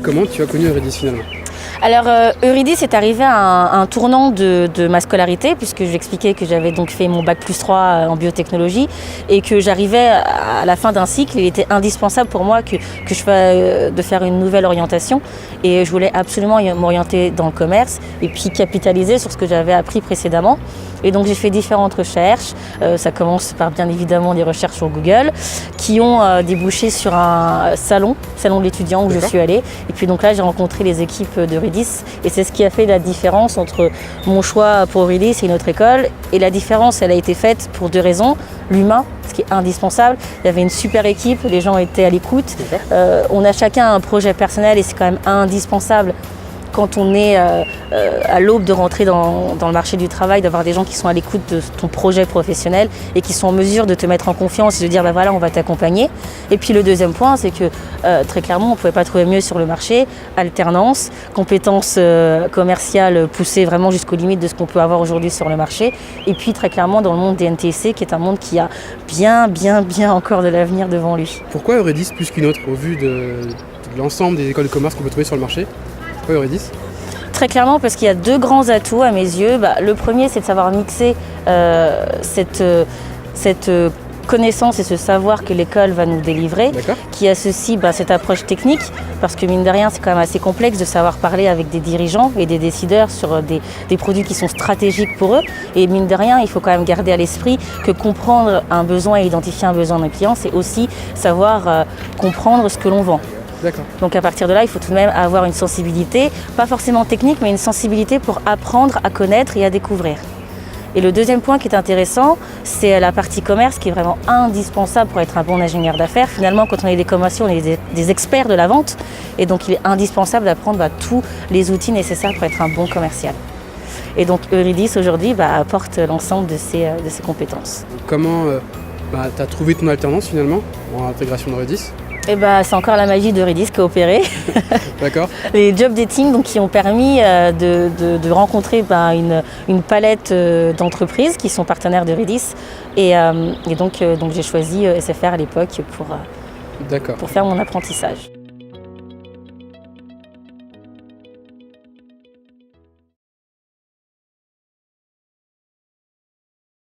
Comment tu as connu Eurydice finalement? Alors Eurydice est arrivé à un tournant de ma scolarité, puisque je l'expliquais que j'avais donc fait mon bac +3 en biotechnologie et que j'arrivais à la fin d'un cycle. Il était indispensable pour moi que de faire une nouvelle orientation, et je voulais absolument m'orienter dans le commerce et puis capitaliser sur ce que j'avais appris précédemment. Et donc j'ai fait différentes recherches, ça commence par bien évidemment des recherches sur Google qui ont débouché sur un salon de l'étudiant où je suis allée. Et puis donc là j'ai rencontré les équipes d'Eurydice et c'est ce qui a fait la différence entre mon choix pour Eurydice et une autre école. Et la différence, elle a été faite pour deux raisons. L'humain, ce qui est indispensable. Il y avait une super équipe, les gens étaient à l'écoute. On a chacun un projet personnel et c'est quand même indispensable quand on est à l'aube de rentrer dans le marché du travail, d'avoir des gens qui sont à l'écoute de ton projet professionnel et qui sont en mesure de te mettre en confiance et de dire bah voilà, on va t'accompagner. Et puis le deuxième point, c'est que très clairement, on ne pouvait pas trouver mieux sur le marché. Alternance, compétences commerciales poussées vraiment jusqu'aux limites de ce qu'on peut avoir aujourd'hui sur le marché. Et puis très clairement dans le monde des NTSC, qui est un monde qui a bien encore de l'avenir devant lui. Pourquoi Eurydice plus qu'une autre au vu de l'ensemble des écoles de commerce qu'on peut trouver sur le marché? Pourquoi Eurydice? Très clairement parce qu'il y a deux grands atouts à mes yeux. Le premier, c'est de savoir mixer cette connaissance et ce savoir que l'école va nous délivrer, qui associe cette approche technique, parce que mine de rien, c'est quand même assez complexe de savoir parler avec des dirigeants et des décideurs sur des produits qui sont stratégiques pour eux. Et mine de rien, il faut quand même garder à l'esprit que comprendre un besoin et identifier un besoin d'un client, c'est aussi savoir comprendre ce que l'on vend. Donc à partir de là, il faut tout de même avoir une sensibilité, pas forcément technique, mais une sensibilité pour apprendre à connaître et à découvrir. Et le deuxième point qui est intéressant, c'est la partie commerce qui est vraiment indispensable pour être un bon ingénieur d'affaires. Finalement, quand on est des commerciaux, on est des experts de la vente, et donc il est indispensable d'apprendre tous les outils nécessaires pour être un bon commercial. Et donc Eurydice aujourd'hui apporte l'ensemble de ces compétences. Comment tu as trouvé ton alternance finalement en intégration d'Eurydice? C'est encore la magie d'Eurydice qui a opéré. D'accord. Les job dating donc, qui ont permis de rencontrer une palette d'entreprises qui sont partenaires d'Eurydice. Et donc j'ai choisi SFR à l'époque pour faire mon apprentissage.